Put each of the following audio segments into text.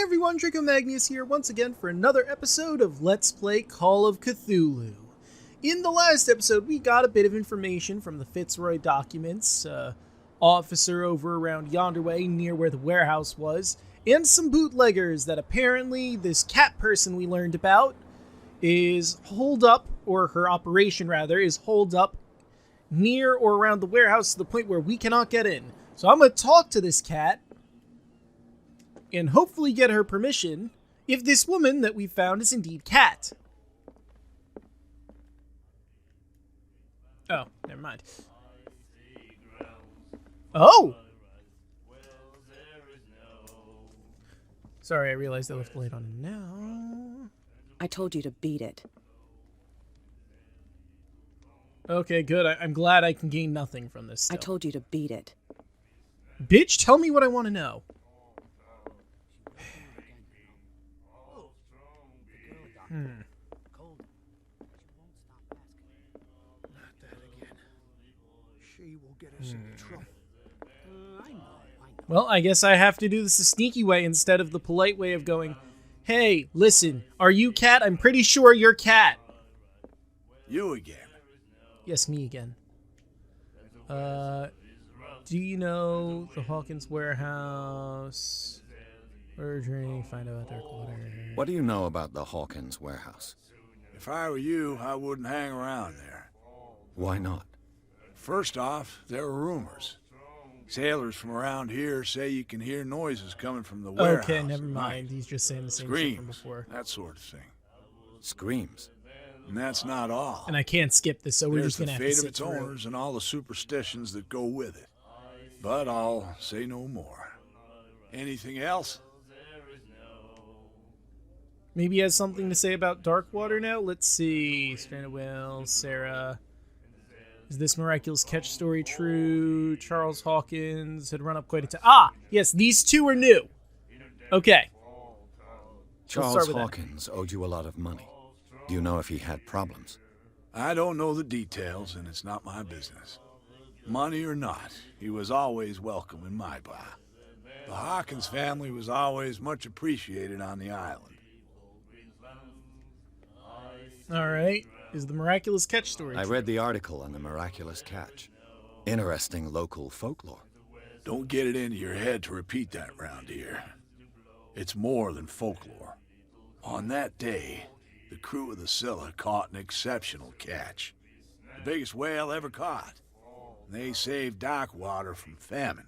everyone, Draco Magnius here once again for another episode of Let's Play Call of Cthulhu. In the last episode, we got a bit of information from the Fitzroy documents, officer over around yonder way near where the warehouse was, and some bootleggers that apparently this cat person we learned about is holed up, or her operation rather, is holed up near or around the warehouse to the point where we cannot get in. So I'm going to talk to this cat and hopefully get her permission if this woman that we found is indeed Cat. Oh, never mind. Oh! Sorry, I realized I left the light on now. I told you to beat it. Okay, good. I'm glad I can gain nothing from this still. I told you to beat it. Bitch, tell me what I want to know. Well, I guess I have to do this the sneaky way instead of the polite way of going, hey, listen, are you Cat? I'm pretty sure you're Cat. You again? Yes, me again. Do you know the Hawkins warehouse? Order drink, find out dark water. What do you know about the Hawkins warehouse? If I were you, I wouldn't hang around there. Why not? First off, there are rumors. Sailors from around here say you can hear noises coming from the warehouse. Okay, never mind. He's just saying the same shit from before. That sort of thing. Screams. And that's not all. And I can't skip this, so we're just going to have to There's sit the fate of through. its owners and all the superstitions that go with it. But I'll say no more. Anything else? Maybe he has something to say about Darkwater now? Let's see. Stranded Whale, Sarah. Is this miraculous catch story true? Charles Hawkins had run up quite a time. Ah! Yes, these two are new. Okay. Charles Hawkins owed you a lot of money. Do you know if he had problems? I don't know the details, and it's not my business. Money or not, he was always welcome in my bar. The Hawkins family was always much appreciated on the island. Alright. Is the miraculous catch story I true? read the article on the miraculous catch. Interesting local folklore. Don't get it into your head to repeat that round here. It's more than folklore. On that day, the crew of the Scylla caught an exceptional catch. The biggest whale ever caught. They saved Darkwater from famine.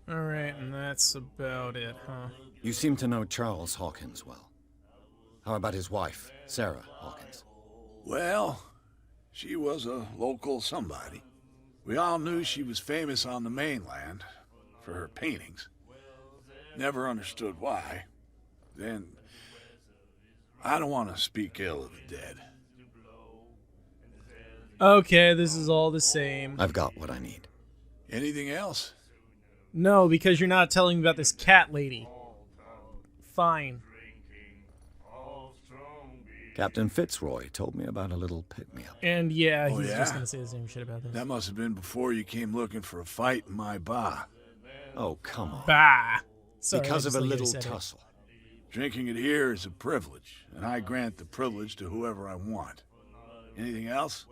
Alright, and that's about it, huh? You seem to know Charles Hawkins well. How about his wife, Sarah Hawkins? Well, she was a local somebody. We all knew she was famous on the mainland for her paintings. Never understood why. Then, I don't want to speak ill of the dead. Okay, this is all the same. I've got what I need. Anything else? No, because you're not telling me about this cat lady. Fine. Captain Fitzroy told me about a little pick-me-up. And yeah, Oh, he's yeah? just going to say the same shit about this. That must have been before you came looking for a fight in my bar. Oh, come on. Bah! Sorry, Because I of just a like I little said it. tussle. Drinking it here is a privilege, and I grant the privilege to whoever I want. Anything else?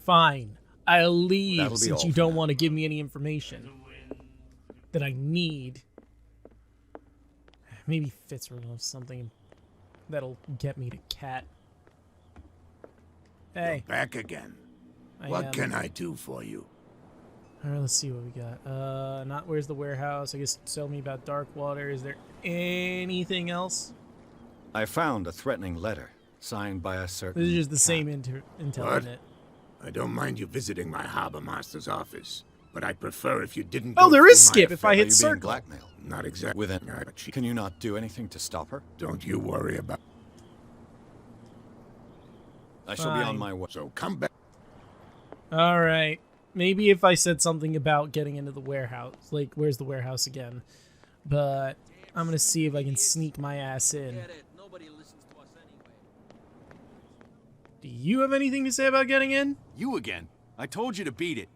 Fine. I'll leave That'll be since all you for don't now. want to give me any information that I need. Maybe Fitzroy knows something that'll get me to Cat. Hey. You're back again. I What am. can I do for you? Alright, let's see what we got. Not where's the warehouse. I guess tell me about Darkwater. Is there anything else? I found a threatening letter signed by a certain... This is just the cat. same intel What? in it. I don't mind you visiting my harbor master's office, but I'd prefer if you didn't Oh, go there through is my skip if I Are hit you being circle. blackmailed? Not exactly. With an... Can you not do anything to stop her? Don't you worry about. I shall be Fine. on my way. So come back. Alright. Maybe if I said something about getting into the warehouse. Like, where's the warehouse again? But I'm gonna see if I can sneak my ass in. Do you have anything to say about getting in? You again. I told you to beat it.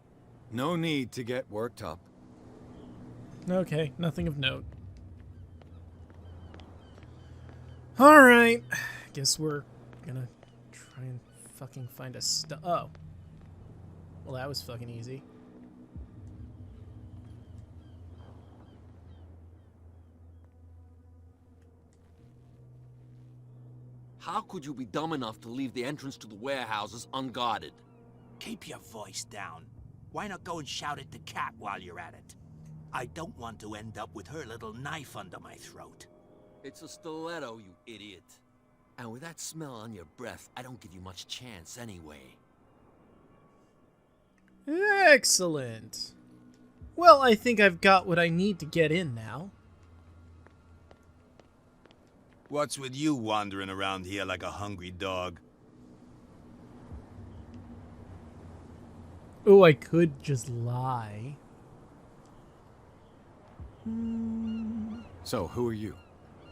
No need to get worked up. Okay, nothing of note. Alright. Guess we're gonna try and fucking find a oh. Well, that was fucking easy. How could you be dumb enough to leave the entrance to the warehouses unguarded? Keep your voice down. Why not go and shout at the cat while you're at it? I don't want to end up with her little knife under my throat. It's a stiletto, you idiot. And with that smell on your breath, I don't give you much chance anyway. Excellent. Well, I think I've got what I need to get in now. What's with you wandering around here like a hungry dog? Oh, I could just lie. So, who are you?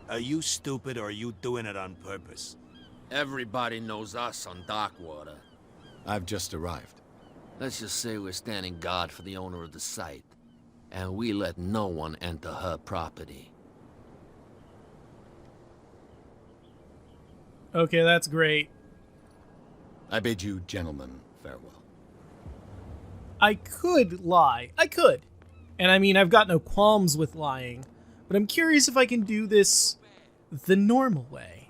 Are you stupid or are you doing it on purpose? Everybody knows us on Darkwater. I've just arrived. Let's just say we're standing guard for the owner of the site. And we let no one enter her property. Okay, that's great. I bid you gentlemen farewell. I could lie. I could. And I mean, I've got no qualms with lying. But I'm curious if I can do this the normal way.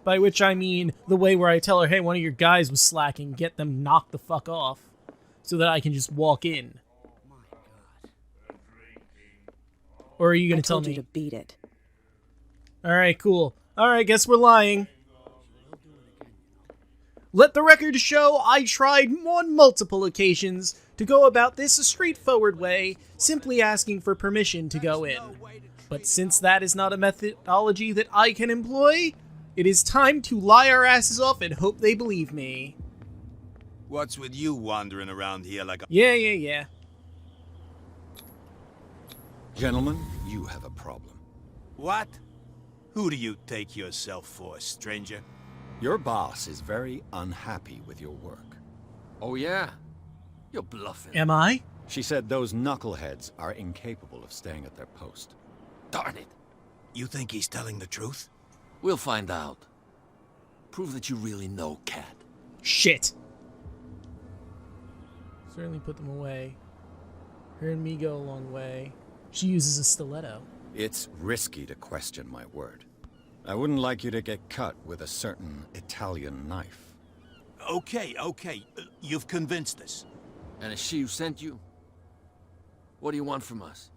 By which I mean the way where I tell her, hey, one of your guys was slacking, get them knocked the fuck off. So that I can just walk in. Or are you going to tell me? I told you to beat it. Alright, cool. Alright, guess we're lying. Let the record show I tried on multiple occasions to go about this a straightforward way, simply asking for permission to go in. But since that is not a methodology that I can employ, it is time to lie our asses off and hope they believe me. What's with you wandering around here like a... Yeah. Gentlemen, you have a problem. What? Who do you take yourself for, stranger? Your boss is very unhappy with your work. Oh yeah? You're bluffing. Am I? She said those knuckleheads are incapable of staying at their post. Darn it. You think he's telling the truth? We'll find out. Prove that you really know, Cat. Shit. Certainly put them away. Her and me go a long way. She uses a stiletto. It's risky to question my word. I wouldn't like you to get cut with a certain Italian knife. Okay. You've convinced us. And is she who sent you? What do you want from us?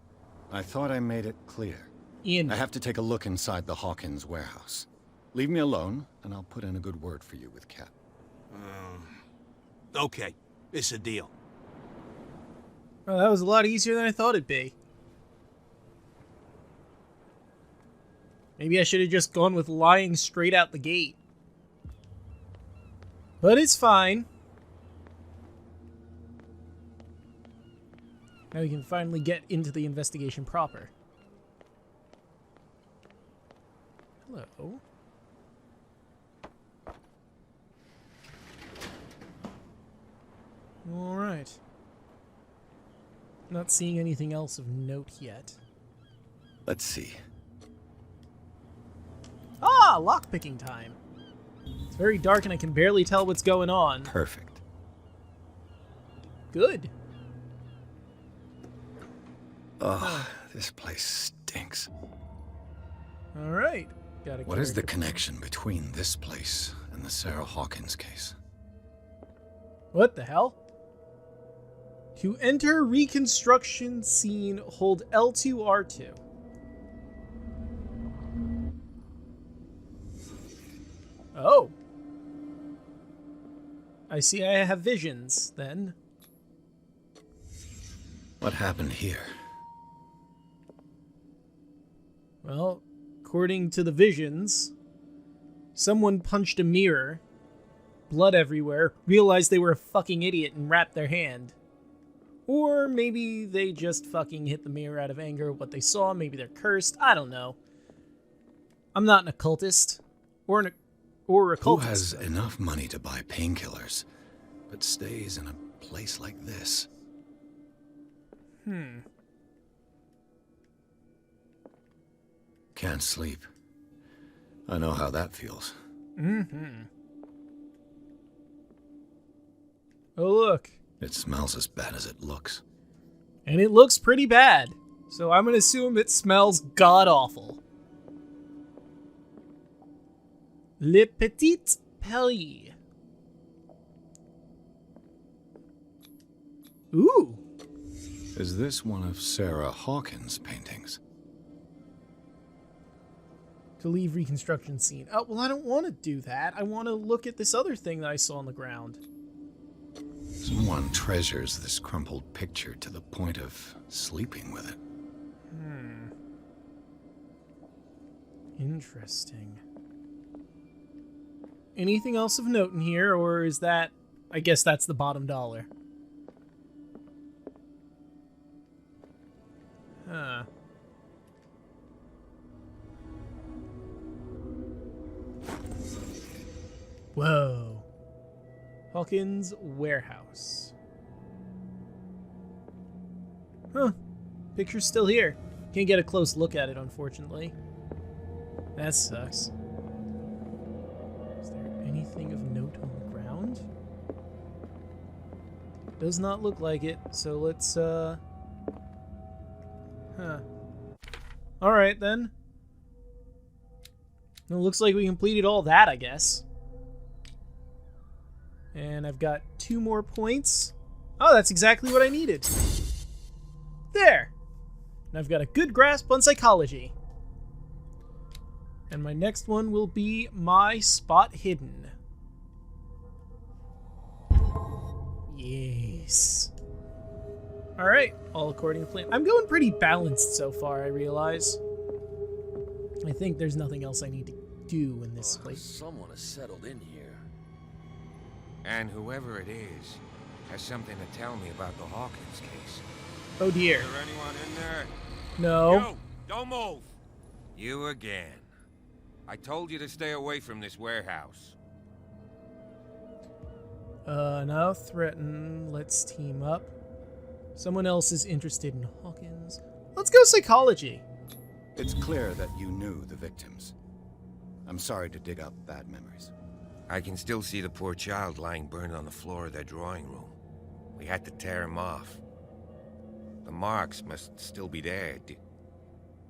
I thought I made it clear. Ian. I have to take a look inside the Hawkins warehouse. Leave me alone, and I'll put in a good word for you with Cat. Okay, it's a deal. Oh, that was a lot easier than I thought it'd be. Maybe I should have just gone with lying straight out the gate. But it's fine. Now we can finally get into the investigation proper. Hello. Alright. Not seeing anything else of note yet. Let's see. Ah, lockpicking time. It's very dark and I can barely tell what's going on. Perfect. Good. Ugh, this place stinks. Alright. What is the connection between this place and the Sarah Hawkins case? What the hell? To enter reconstruction scene, hold L2 R2. Oh. I see I have visions, then. What happened here? Well, according to the visions, someone punched a mirror, blood everywhere, realized they were a fucking idiot and wrapped their hand. Or maybe they just fucking hit the mirror out of anger at what they saw, maybe they're cursed, I don't know. I'm not an occultist, or a Who occultist. has enough money to buy painkillers, but stays in a place like this? can't sleep. I know how that feels. Mm-hmm. Oh, look. It smells as bad as it looks. And it looks pretty bad. So I'm going to assume it smells god-awful. Le Petit Paris. Ooh. Is this one of Sarah Hawkins' paintings? To leave reconstruction scene. Oh, well, I don't want to do that. I want to look at this other thing that I saw on the ground. Someone treasures this crumpled picture to the point of sleeping with it. Interesting. Anything else of note in here, or is that... I guess that's the bottom dollar. Huh. Whoa. Hawkins warehouse. Huh. Picture's still here. Can't get a close look at it, unfortunately. That sucks. Is there anything of note on the ground? Does not look like it, so let's, Huh. Alright, then. It looks like we completed all that, I guess. And I've got 2 more points. Oh, that's exactly what I needed. There! And I've got a good grasp on psychology. And my next one will be my spot hidden. Yes. Alright, all according to plan. I'm going pretty balanced so far, I realize. I think there's nothing else I need to do in this place. Someone has settled in here. And whoever it is has something to tell me about the Hawkins case. Oh dear. Is there anyone in there? No. You, don't move. You again. I told you to stay away from this warehouse. Now threaten. Let's team up. Someone else is interested in Hawkins. Let's go psychology. It's clear that you knew the victims. I'm sorry to dig up bad memories. I can still see the poor child lying burned on the floor of their drawing room. We had to tear him off. The marks must still be there.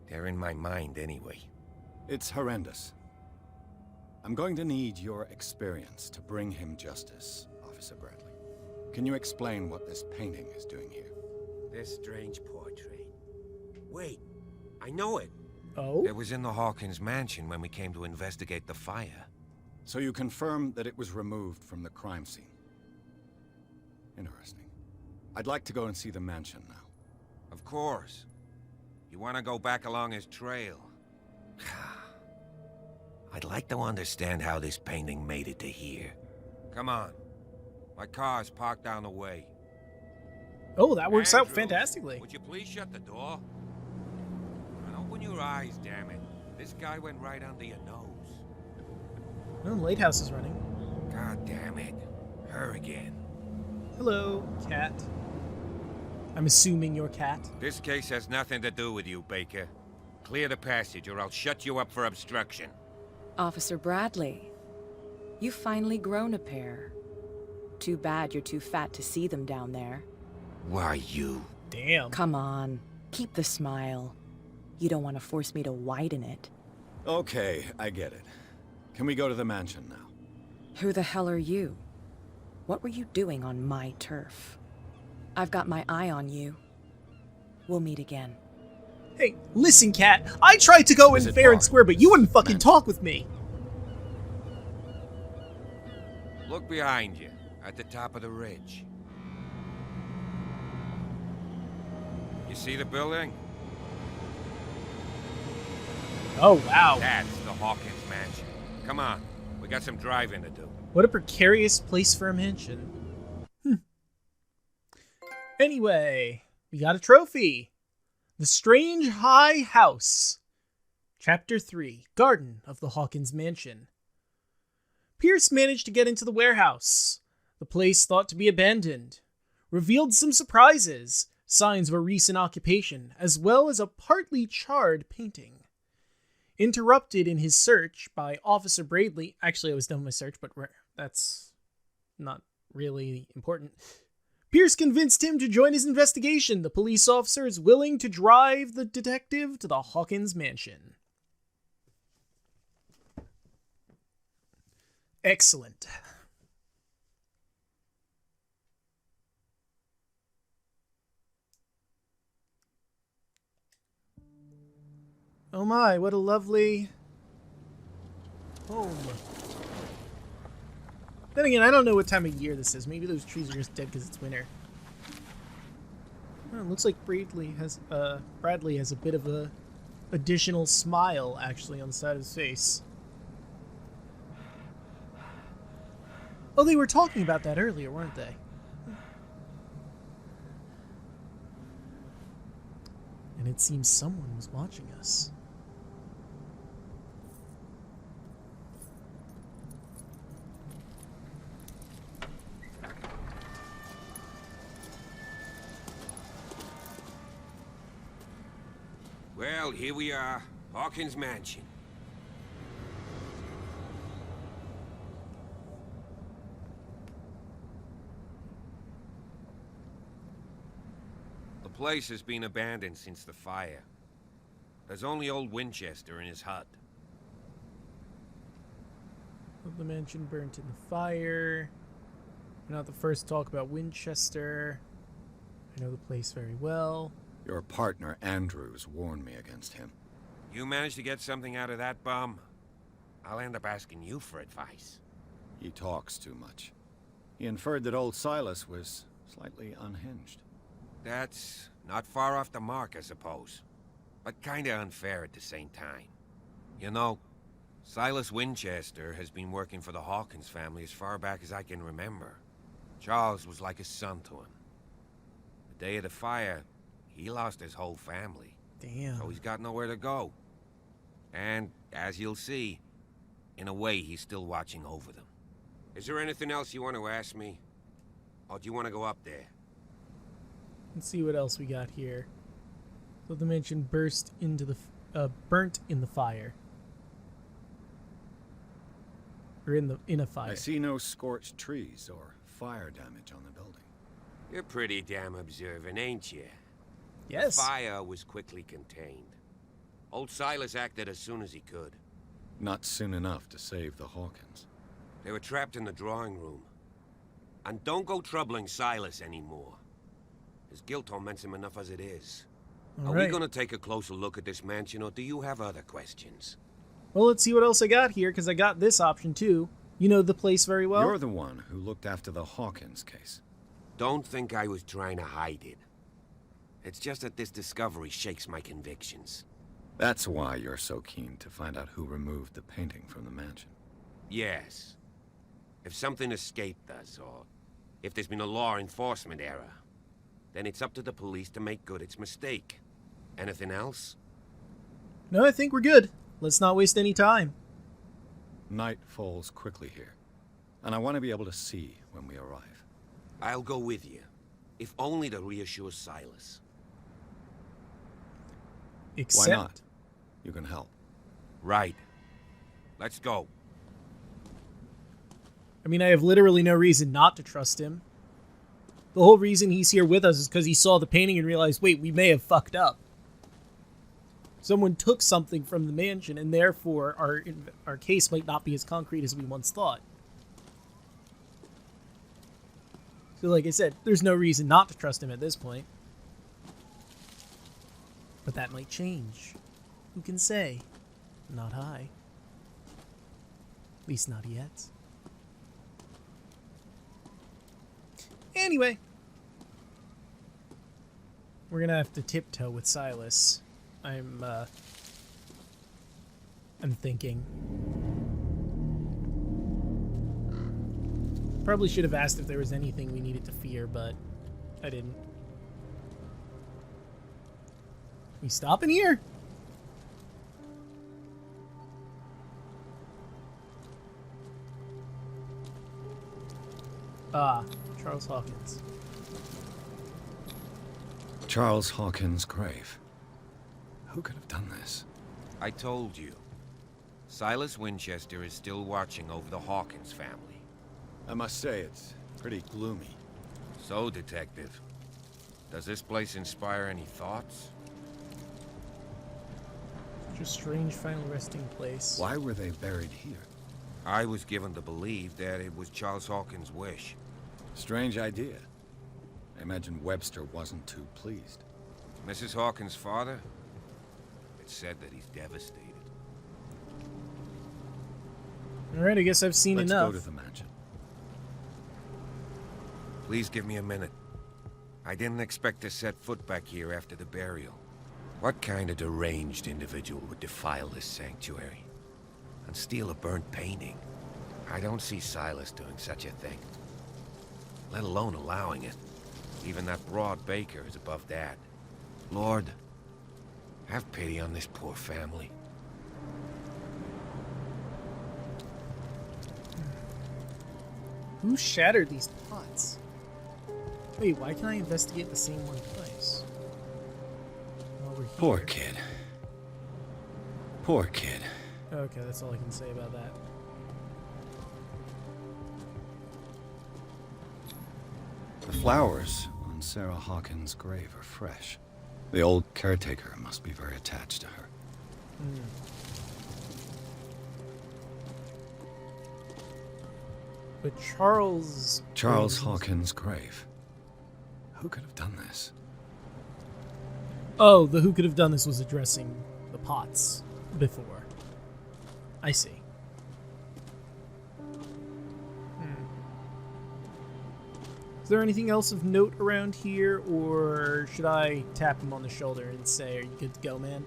They're in my mind anyway. It's horrendous. I'm going to need your experience to bring him justice, Officer Bradley. Can you explain what this painting is doing here? This strange portrait. Wait, I know it. Oh? It was in the Hawkins mansion when we came to investigate the fire. So you confirm that it was removed from the crime scene. Interesting. I'd like to go and see the mansion now. Of course. You want to go back along his trail? I'd like to understand how this painting made it to here. Come on. My car's parked down the way. Oh, that works out Andrews, fantastically. Would you please shut the door? And open your eyes, damn it. This guy went right under your nose. Oh, the lighthouse is running. God damn it. Her again. Hello, cat. I'm assuming you're cat. This case has nothing to do with you, Baker. Clear the passage or I'll shut you up for obstruction. Officer Bradley, you've finally grown a pair. Too bad you're too fat to see them down there. Why you? Damn. Come on, keep the smile. You don't want to force me to widen it. Okay, I get it. Can we go to the mansion now? Who the hell are you? What were you doing on my turf? I've got my eye on you. We'll meet again. Hey, listen, cat. I tried to go in Visit fair and bar. square, but you wouldn't fucking Mansion. talk with me. Look behind you, at the top of the ridge. You see the building? Oh, wow. That's the Hawkins mansion. Come on, we got some driving to do. What a precarious place for a mansion. Anyway, we got a trophy. The Strange High House. Chapter 3, Garden of the Hawkins Mansion. Pierce managed to get into the warehouse. The place thought to be abandoned. Revealed some surprises, signs of a recent occupation, as well as a partly charred painting. Interrupted in his search by Officer Bradley. Actually, I was done with my search, but that's not really important. Pierce convinced him to join his investigation. The police officer is willing to drive the detective to the Hawkins mansion. Excellent. Oh my, what a lovely home. Then again, I don't know what time of year this is. Maybe those trees are just dead because it's winter. Oh, it looks like Bradley has a bit of a additional smile actually on the side of his face. Oh, they were talking about that earlier, weren't they? And it seems someone was watching us. Well, here we are. Hawkins Mansion. The place has been abandoned since the fire. There's only old Winchester in his hut. The mansion burnt in the fire. We're not the first to talk about Winchester. I know the place very well. Your partner, Andrews, warned me against him. You managed to get something out of that bum? I'll end up asking you for advice. He talks too much. He inferred that old Silas was slightly unhinged. That's not far off the mark, I suppose. But kinda unfair at the same time. You know, Silas Winchester has been working for the Hawkins family as far back as I can remember. Charles was like a son to him. The day of the fire, he lost his whole family. Damn. So he's got nowhere to go. And, as you'll see, in a way, he's still watching over them. Is there anything else you want to ask me? Or do you want to go up there? Let's see what else we got here. So the mansion burnt in the fire. Or in a fire. I see no scorched trees or fire damage on the building. You're pretty damn observant, ain't you? Yes. The fire was quickly contained. Old Silas acted as soon as he could. Not soon enough to save the Hawkins. They were trapped in the drawing room. And don't go troubling Silas anymore. His guilt torments him enough as it is. Are we gonna take a closer look at this mansion, or do you have other questions? Well, let's see what else I got here, because I got this option too. You know the place very well. You're the one who looked after the Hawkins case. Don't think I was trying to hide it. It's just that this discovery shakes my convictions. That's why you're so keen to find out who removed the painting from the mansion. Yes. If something escaped us, or if there's been a law enforcement error, then it's up to the police to make good its mistake. Anything else? No, I think we're good. Let's not waste any time. Night falls quickly here, and I want to be able to see when we arrive. I'll go with you, if only to reassure Silas. Except... Why not? You can help. Right. Let's go. I mean, I have literally no reason not to trust him. The whole reason he's here with us is because he saw the painting and realized, wait, we may have fucked up. Someone took something from the mansion, and therefore our case might not be as concrete as we once thought. So like I said, there's no reason not to trust him at this point. But that might change. Who can say? Not I. At least not yet. Anyway. We're gonna have to tiptoe with Silas. I'm thinking. Probably should have asked if there was anything we needed to fear, but I didn't. We stopping here? Ah, Charles Hawkins. Charles Hawkins' grave. Who could have done this? I told you. Silas Winchester is still watching over the Hawkins family. I must say, it's pretty gloomy. So, Detective, does this place inspire any thoughts? Such a strange final resting place. Why were they buried here? I was given to believe that it was Charles Hawkins' wish. Strange idea. I imagine Webster wasn't too pleased. Mrs. Hawkins' father? It's said that he's devastated. Alright, I guess I've seen Let's enough. go to the mansion. Please give me a minute. I didn't expect to set foot back here after the burial. What kind of deranged individual would defile this sanctuary? And steal a burnt painting? I don't see Silas doing such a thing. Let alone allowing it. Even that broad baker is above that. Lord, have pity on this poor family. Who shattered these pots? Wait, why can't I investigate the same one twice? While we're here. Poor kid. Poor kid. Okay, that's all I can say about that. The flowers on Sarah Hawkins' grave are fresh. The old caretaker must be very attached to her. But Charles Hawkins' grave. Who could have done this? Oh, the who could have done this was addressing the pots before. I see. Is there anything else of note around here, or should I tap him on the shoulder and say, "Are you good to go, man?"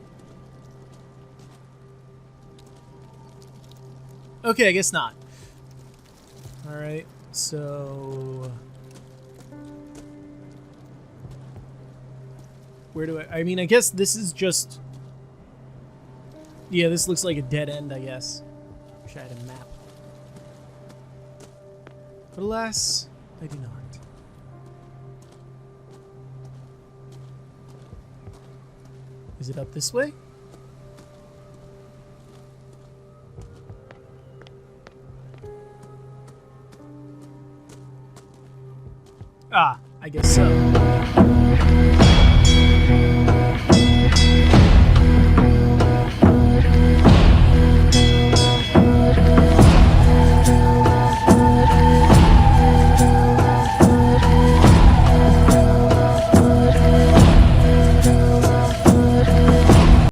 Okay, I guess not. Alright, so... where do I mean, I guess this is just... yeah, this looks like a dead end, I guess. Wish I had a map. But alas, I do not. Is it up this way? Ah, I guess so.